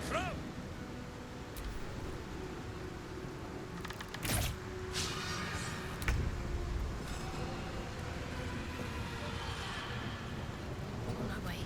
Throw! On our way.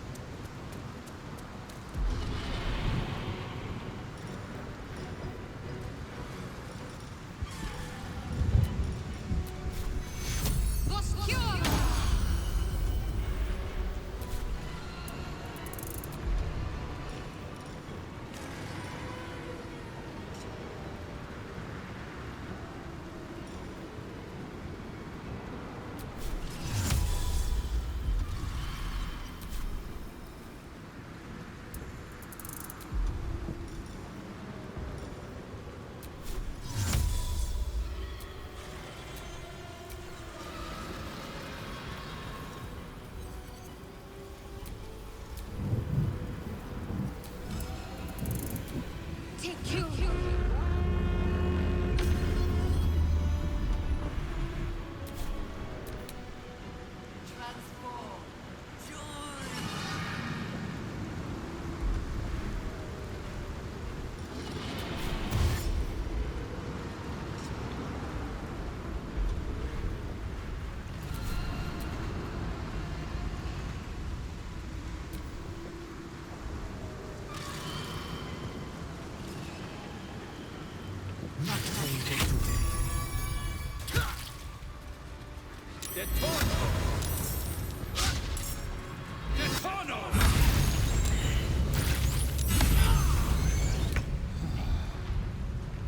Take you. Transform. Joy. Detono! Detono!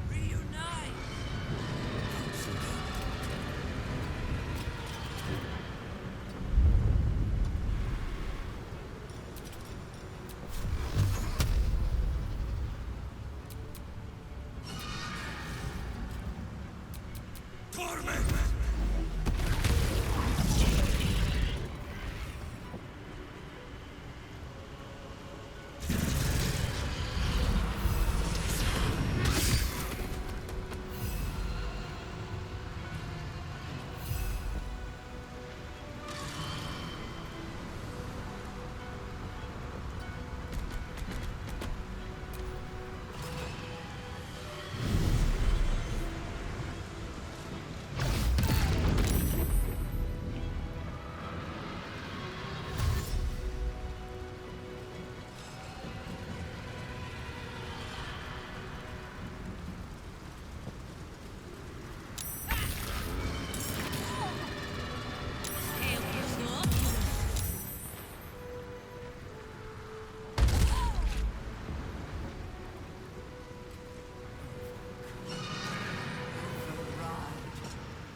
Reunite. Torment!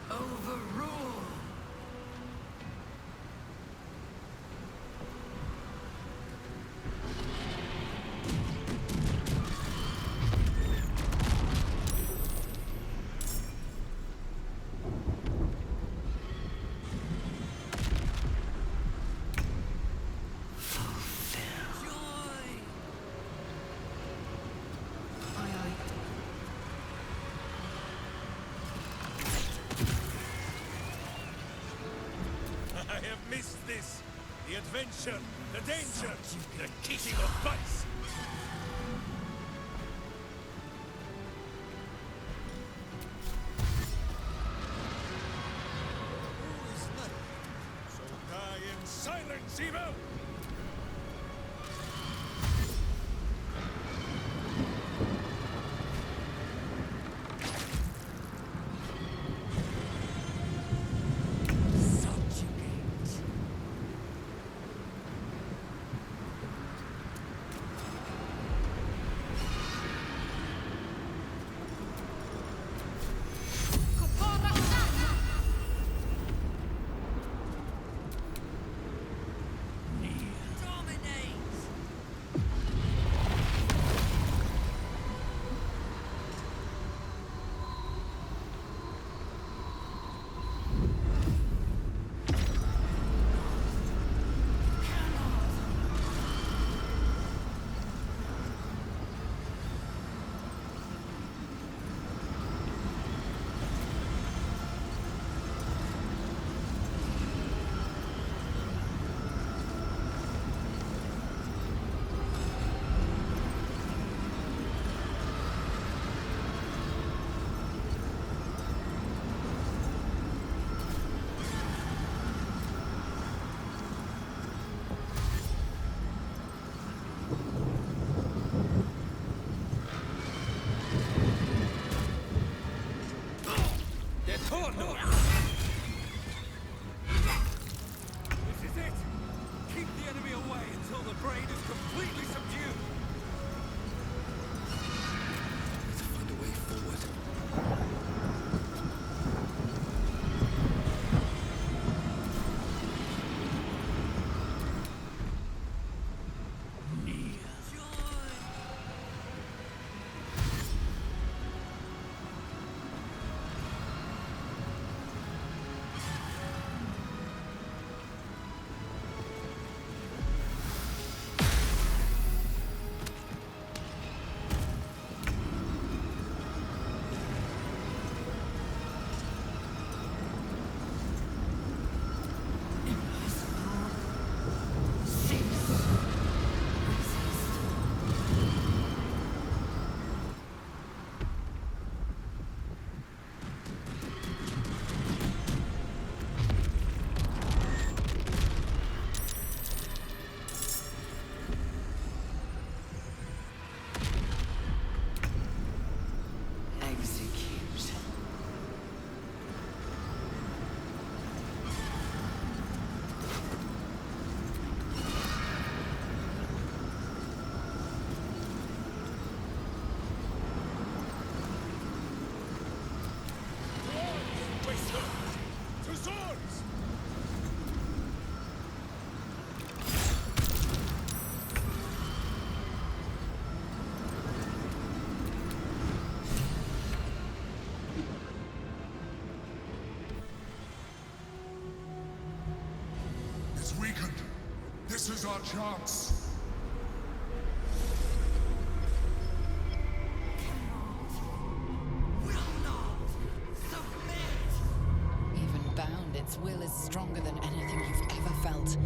Overrule. Joy. I have missed this. The adventure, the danger, the kicking of butts. Who is left? So die in silence, evil! Subjugate. is our chance. Will not submit. Even bound, its will is stronger than anything you've ever felt.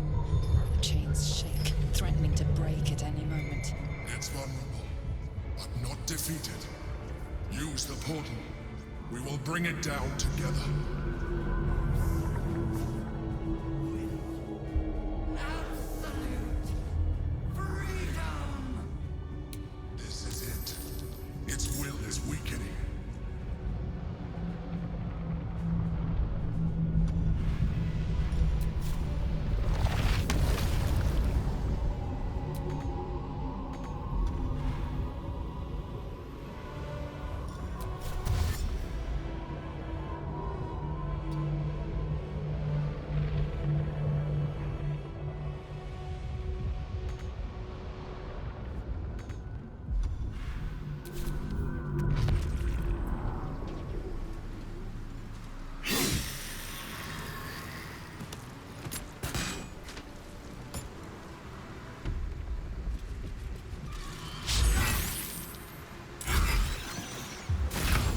The chains shake, threatening to break at any moment. It's vulnerable, but not defeated. Use the portal. We will bring it down together. Absolute freedom. This is it. Its will is weakening.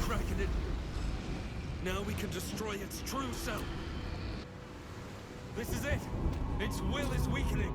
Cracking it. Now we can destroy its true self. This is it. Its will is weakening.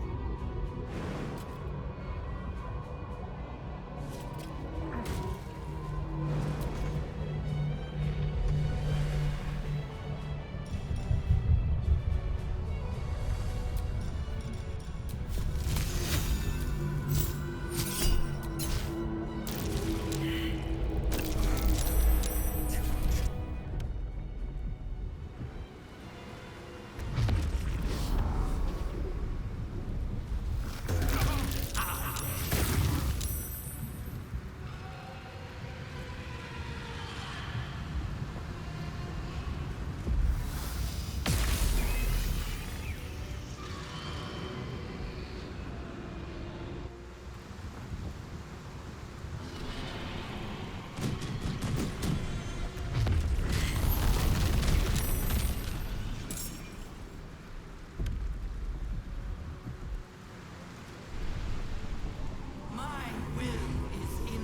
My will is in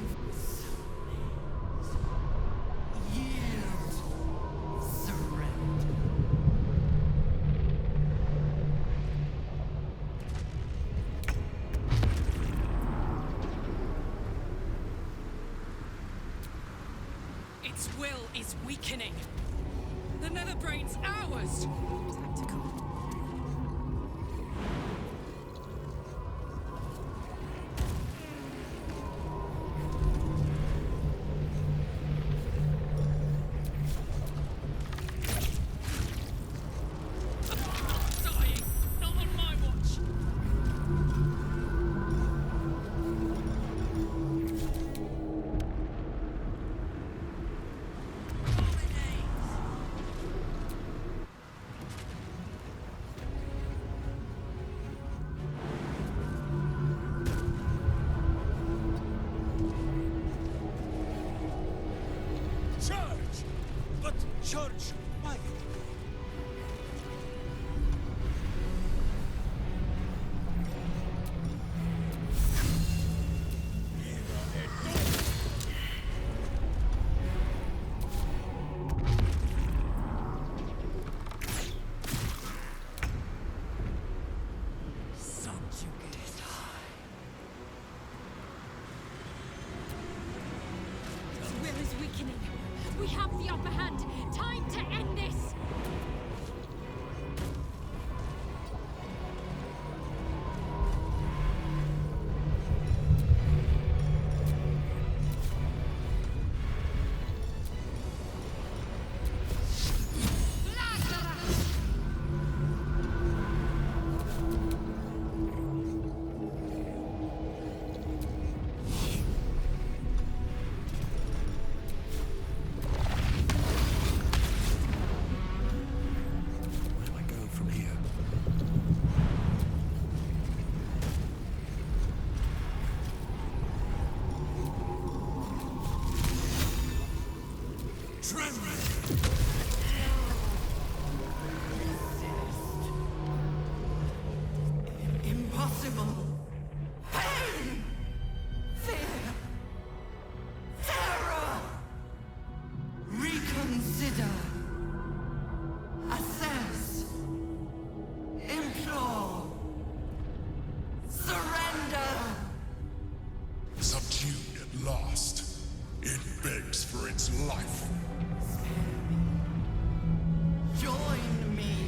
yield, surrender. Its will is weakening. The Netherbrain's ours! Tactical. Dying! Not on my watch! Charge! But charge why? Subjugate. Its will is weakening. We have the upper hand. Time to end this! Where do I go from here? Impossible. past. It begs for its life. Join me.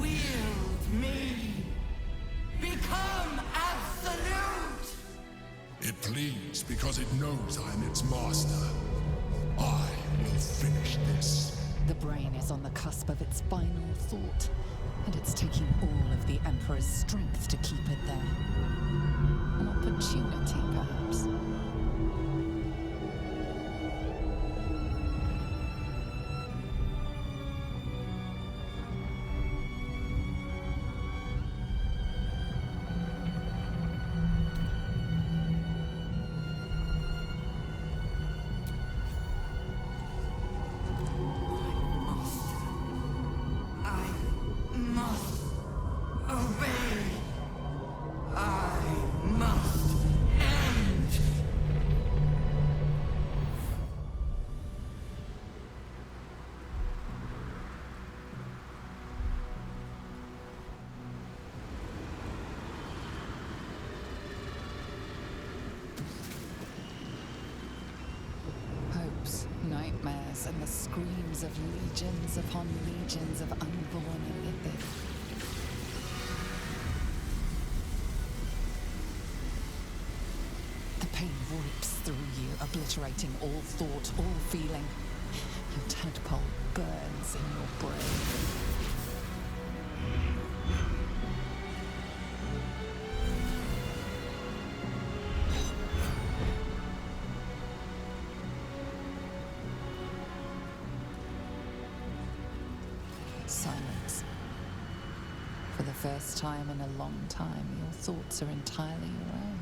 Wield me. Become absolute. It pleads because it knows I am its master. I will finish this. The brain is on the cusp of its final thought, and it's taking all of the Emperor's strength to keep it there. An opportunity, perhaps. I must obey. I must end. Hopes, nightmares, and the screams of legions upon legions of unborn Illithid. The pain rips through you, obliterating all thought, all feeling. Your tadpole burns in your brain. Silence. For the first time in a long time, your thoughts are entirely your own.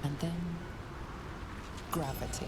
And then, gravity.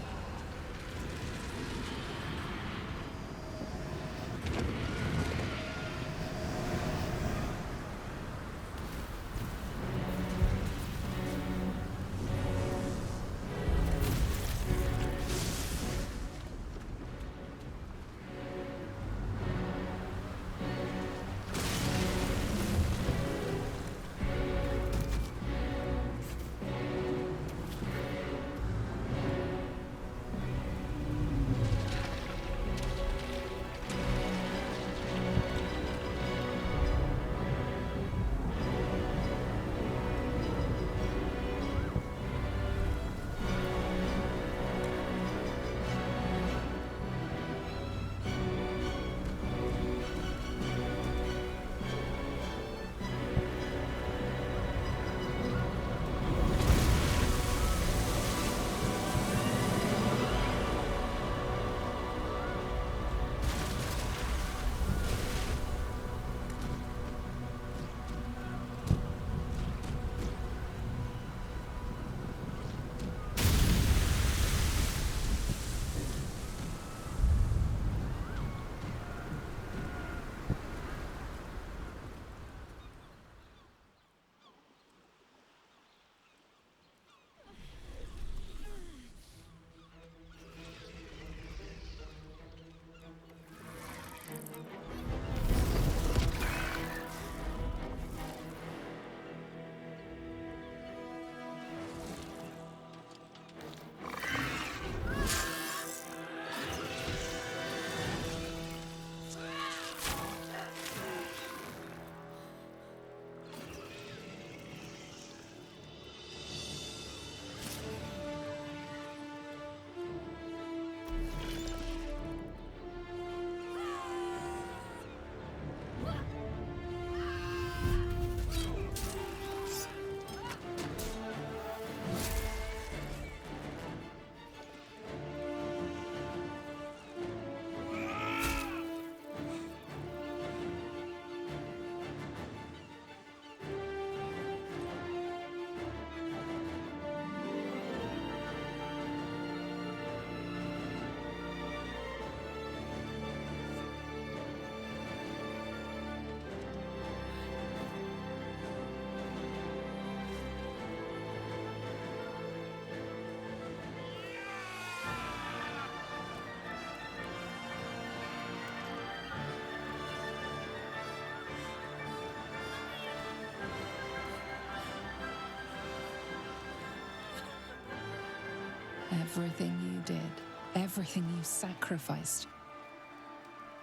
Everything you did, everything you sacrificed,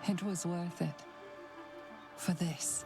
it was worth it. For this.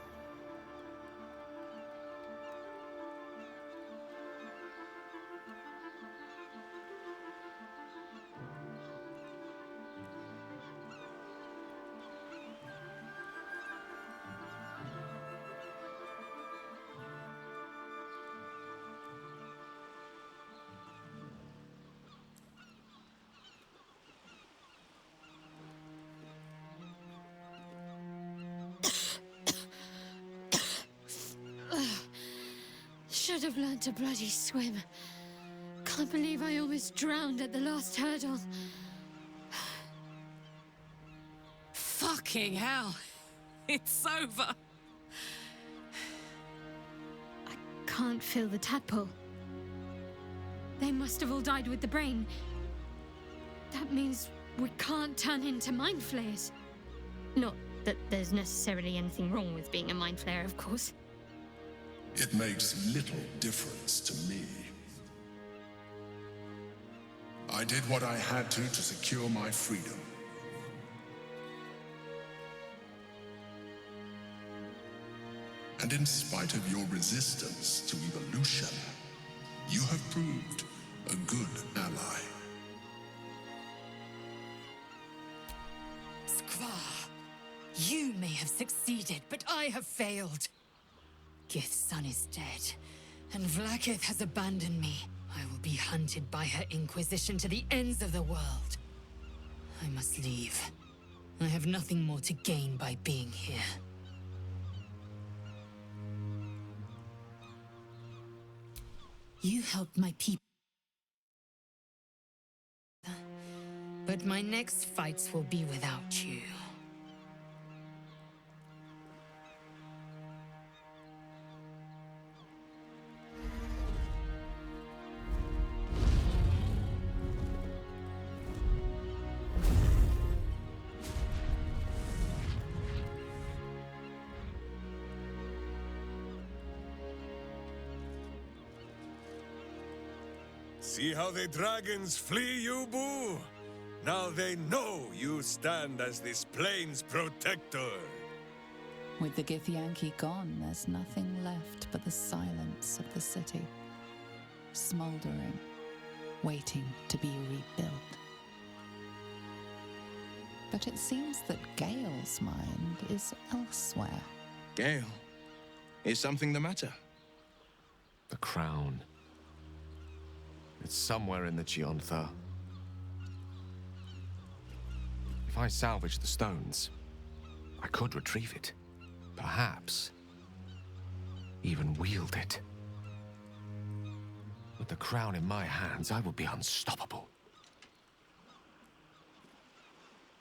Should have learned to bloody swim. Can't believe I almost drowned at the last hurdle. Fucking hell. It's over. I can't feel the tadpole. They must have all died with the brain. That means we can't turn into mind flayers. Not that there's necessarily anything wrong with being a mind flayer, of course. It makes little difference to me. I did what I had to secure my freedom. And in spite of your resistance to evolution, you have proved a good ally. Skvar, you may have succeeded, but I have failed. Gith's son is dead, and Vlaakith has abandoned me. I will be hunted by her Inquisition to the ends of the world. I must leave. I have nothing more to gain by being here. You helped my people. But my next fights will be without you. See how the dragons flee you, Boo? Now they know you stand as this plane's protector. With the Githyanki gone, there's nothing left but the silence of the city, smoldering, waiting to be rebuilt. But it seems that Gale's mind is elsewhere. Gale, is something the matter? The crown. It's somewhere in the Chiontha. If I salvage the stones, I could retrieve it. Perhaps even wield it. With the crown in my hands, I would be unstoppable.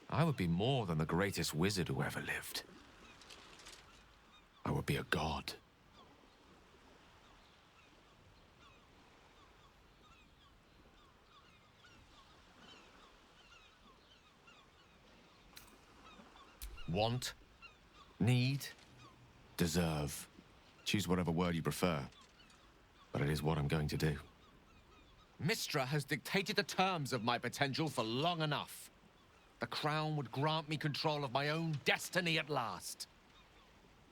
I would be more than the greatest wizard who ever lived. I would be a god. Want, need, deserve. Choose whatever word you prefer. But it is what I'm going to do. Mistra has dictated the terms of my potential for long enough. The crown would grant me control of my own destiny at last.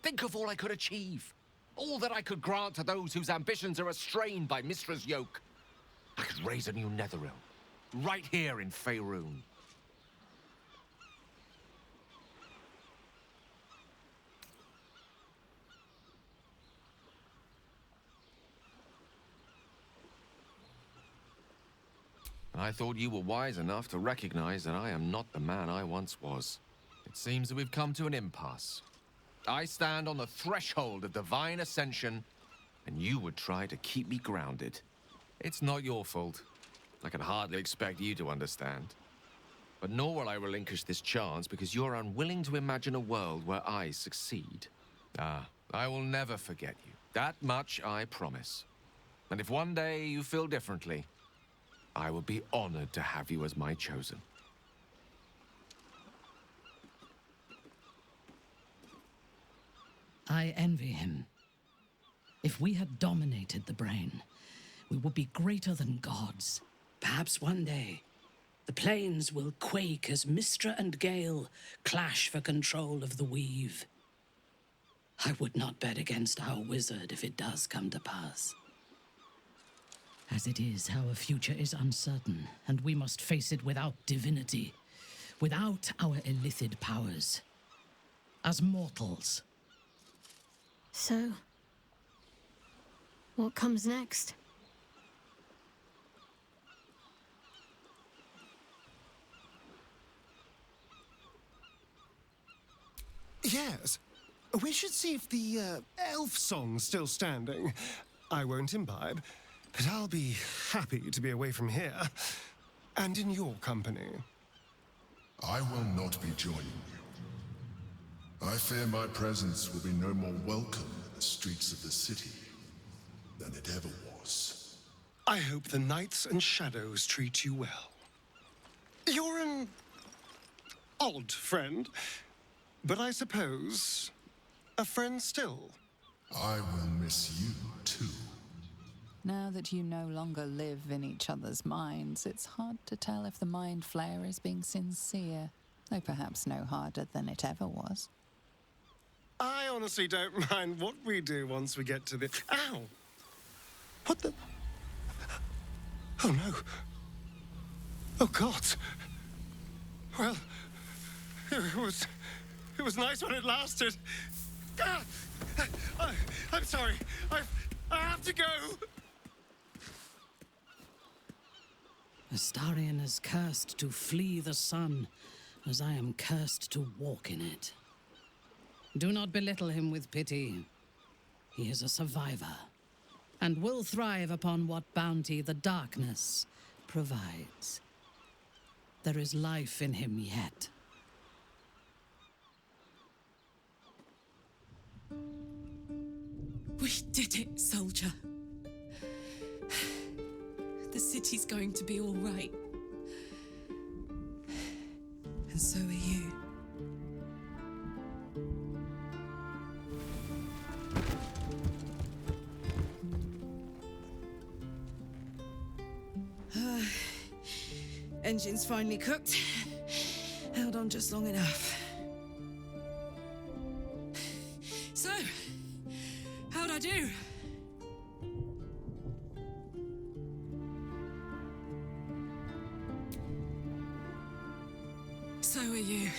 Think of all I could achieve. All that I could grant to those whose ambitions are restrained by Mistra's yoke. I could raise a new Netherrealm, right here in Faerun. I thought you were wise enough to recognize that I am not the man I once was. It seems that we've come to an impasse. I stand on the threshold of divine ascension, and you would try to keep me grounded. It's not your fault. I can hardly expect you to understand. But nor will I relinquish this chance because you're unwilling to imagine a world where I succeed. Ah, I will never forget you. That much I promise. And if one day you feel differently, I would be honored to have you as my chosen. I envy him. If we had dominated the brain, we would be greater than gods, Perhaps one day, the plains will quake as Mystra and Gale clash for control of the Weave. I would not bet against our wizard if it does come to pass. As it is, our future is uncertain, and we must face it without divinity, without our illithid powers, as mortals. So, what comes next? Yes. We should see if the elf song's still standing. I won't imbibe, but I'll be happy to be away from here, and in your company. I will not be joining you. I fear my presence will be no more welcome in the streets of the city than it ever was. I hope the Knights and Shadows treat you well. You're an odd friend, but I suppose a friend still. I will miss you too. Now that you no longer live in each other's minds, it's hard to tell if the Mind Flayer is being sincere, though perhaps no harder than it ever was. I honestly don't mind what we do once we get to the... Ow! What the... Oh no. Oh God. Well, it was nice when it lasted. Ah! I'm sorry. I have to go. Astarion is cursed to flee the sun, as I am cursed to walk in it. Do not belittle him with pity. He is a survivor, and will thrive upon what bounty the darkness provides. There is life in him yet. We did it, soldier. The city's going to be all right. And so are you. Engine's finally cooked. Held on just long enough. So, how'd I do? So are you.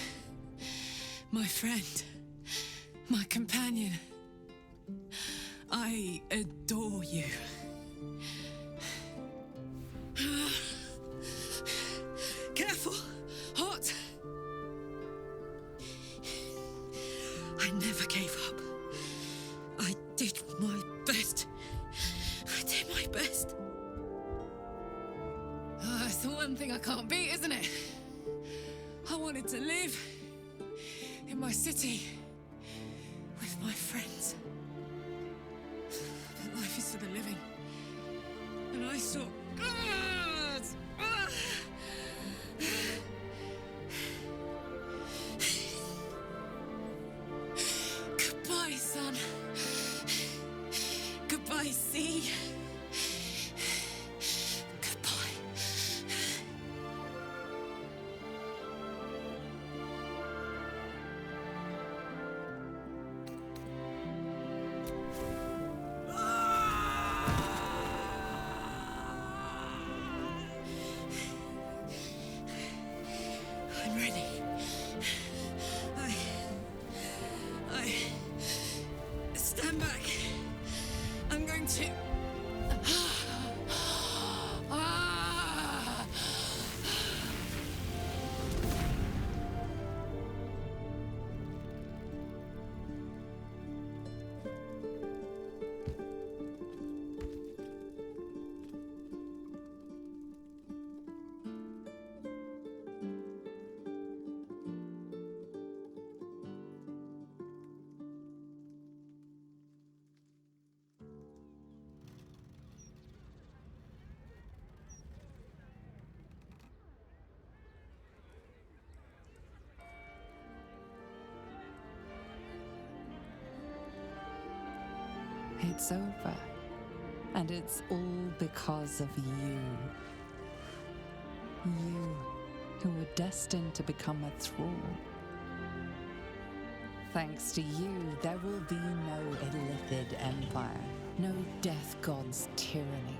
My friend. My companion. I adore you. Careful! Hot! I never gave up. I did my best. I did my best. It's the one thing I can't beat, isn't it? I wanted to live in my city with my friends. But life is for the living. And I saw God! Goodbye, son. Goodbye, sea. Goodbye. I'm ready. I stand back. I'm going to. It's over. And it's all because of you. You, who were destined to become a thrall. Thanks to you, there will be no Illithid empire, no death god's tyranny.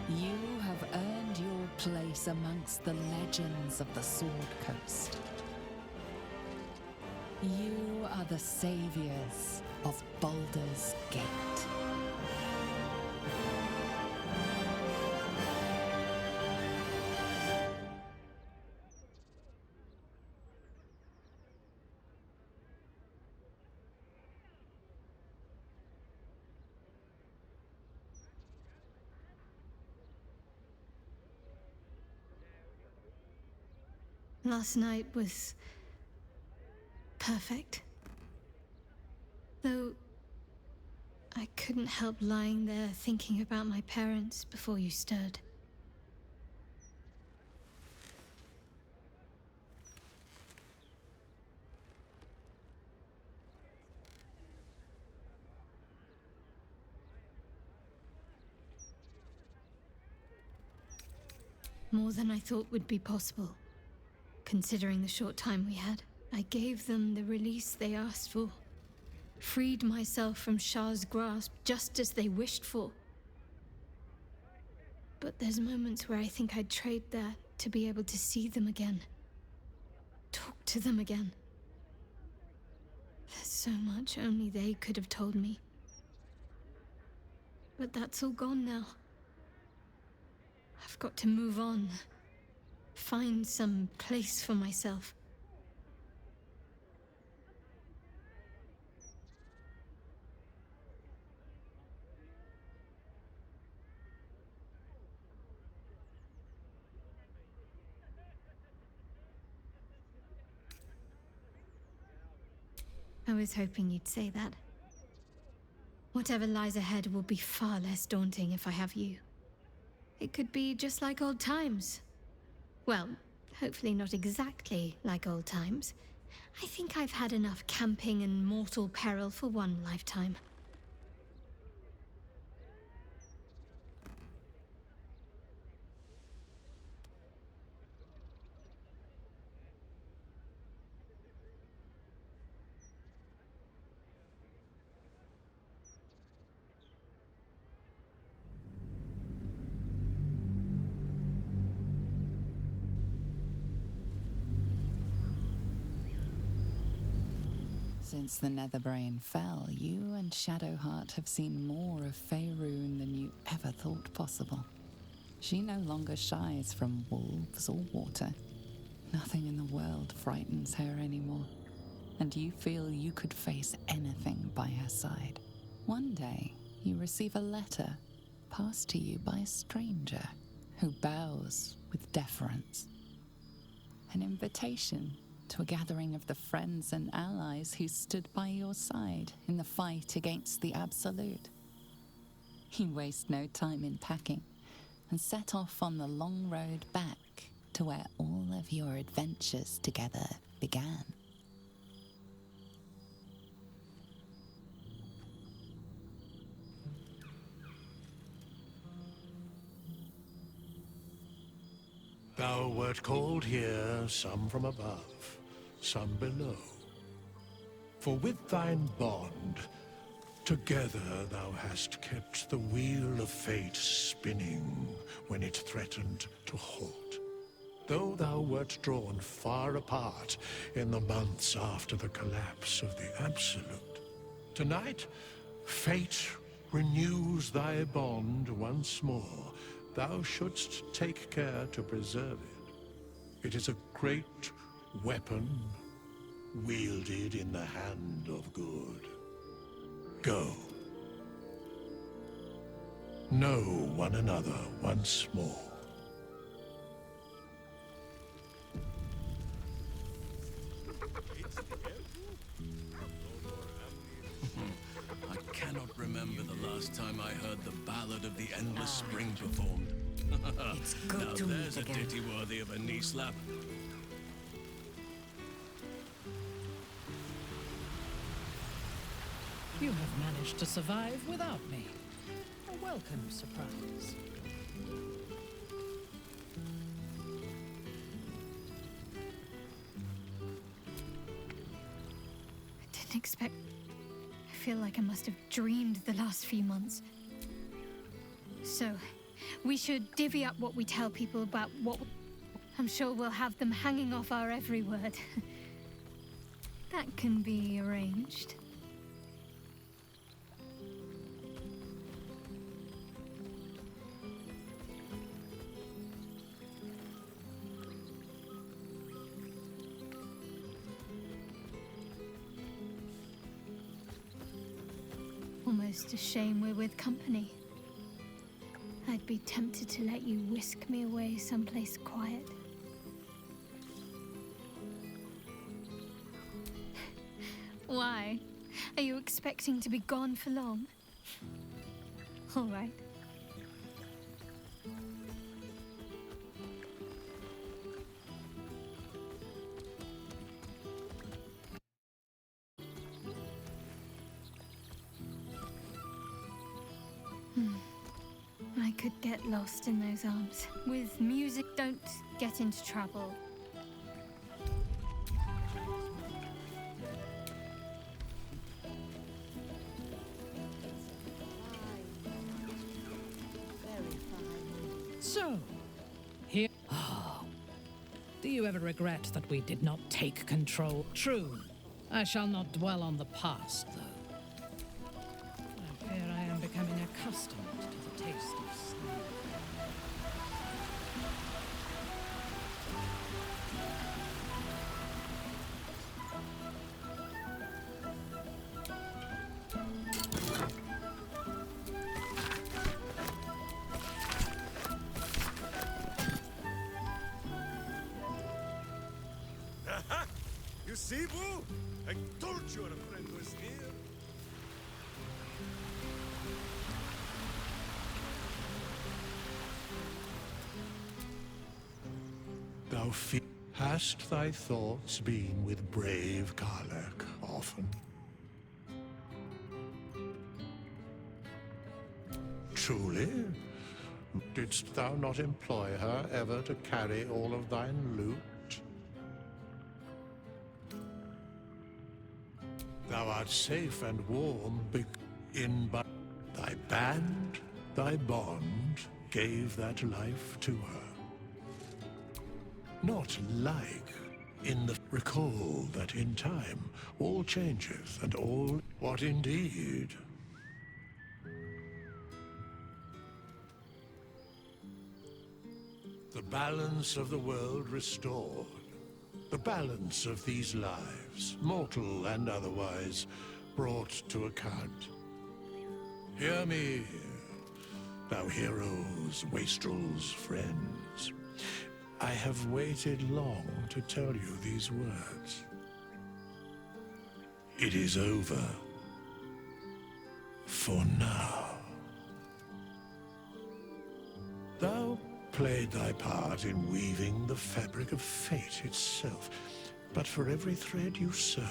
You have earned your place amongst the legends of the Sword Coast. You are the saviors of Baldur's Gate. Last night was perfect. Though I couldn't help lying there thinking about my parents before you stirred. More than I thought would be possible. Considering the short time we had, I gave them the release they asked for. Freed myself from Shah's grasp just as they wished for. But there's moments where I think I'd trade that to be able to see them again. Talk to them again. There's so much only they could have told me. But that's all gone now. I've got to move on. Find some place for myself. I was hoping you'd say that. Whatever lies ahead will be far less daunting if I have you. It could be just like old times. Well, hopefully not exactly like old times. I think I've had enough camping and mortal peril for one lifetime. Since the Netherbrain fell, you and Shadowheart have seen more of Faerun than you ever thought possible. She no longer shies from wolves or water. Nothing in the world frightens her anymore, and you feel you could face anything by her side. One day, you receive a letter passed to you by a stranger who bows with deference. An invitation to a gathering of the friends and allies who stood by your side in the fight against the Absolute. You waste no time in packing and set off on the long road back to where all of your adventures together began. Thou wert called here, some from above, some below. For with thine bond, together thou hast kept the wheel of fate spinning when it threatened to halt. Though thou wert drawn far apart in the months after the collapse of the Absolute, tonight, fate renews thy bond once more. Thou shouldst take care to preserve it. It is a great weapon wielded in the hand of good. Go. Know one another once more. I cannot remember the last time I heard the Ballad of the Endless Spring performed. It's good now to meet there's a again. ditty worthy of a knee slap. You have managed to survive without me. A welcome surprise. I didn't expect... I feel like I must have dreamed the last few months. So, we should divvy up what we tell people about what... I'm sure we'll have them hanging off our every word. That can be arranged. Almost a shame we're with company. I'd be tempted to let you whisk me away someplace quiet. Why? Are you expecting to be gone for long? All right. I could get lost in those arms. With music, don't get into trouble. So, here... Oh. Do you ever regret that we did not take control? True. I shall not dwell on the past, though. I fear I am becoming accustomed to the taste of sleep. You see, Boo? I told you our friend was here. Thou hast thy thoughts been with brave Karlach often? Truly? Didst thou not employ her ever to carry all of thine loot? Thou art safe and warm but thy band, thy bond, gave that life to her. Not like in the recall that in time all changeth and all what indeed. The balance of the world restored. The balance of these lives, mortal and otherwise, brought to account. Hear me, thou heroes, wastrels, friends. I have waited long to tell you these words. It is over. For now. Thou played thy part in weaving the fabric of fate itself, but for every thread you sewed,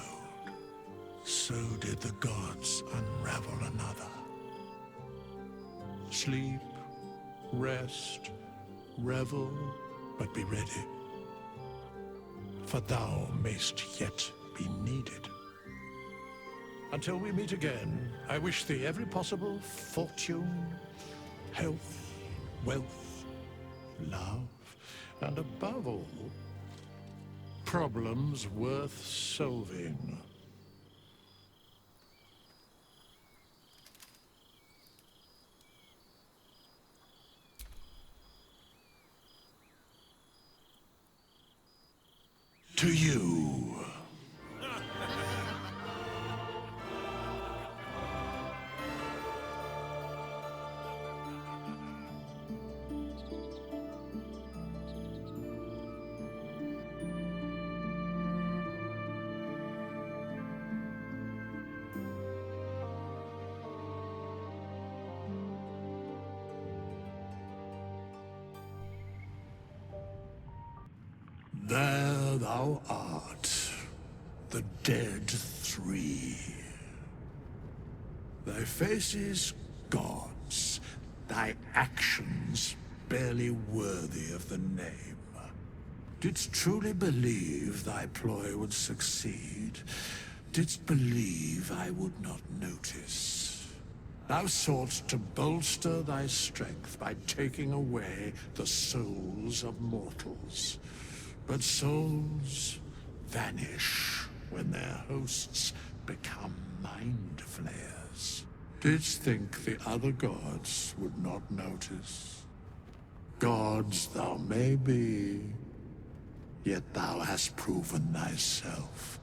so did the gods unravel another. Sleep, rest, revel, but be ready, for thou mayst yet be needed. Until we meet again, I wish thee every possible fortune, health, wealth, love, and above all, problems worth solving. To you. There thou art, the dead three. Thy faces gods, thy actions barely worthy of the name. Didst truly believe thy ploy would succeed? Didst believe I would not notice? Thou soughtst to bolster thy strength by taking away the souls of mortals. But souls vanish when their hosts become mind flayers. Didst think the other gods would not notice? Gods thou may be, yet thou hast proven thyself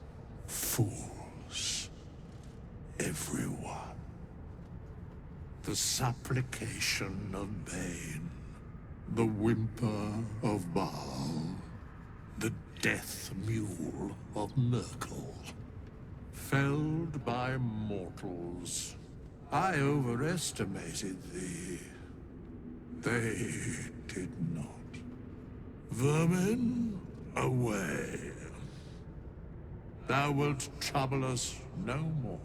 fools. Everyone. The supplication of Bane, the whimper of Baal, the death mule of Merkel. Felled by mortals. I overestimated thee. They did not. Vermin, away. Thou wilt trouble us no more.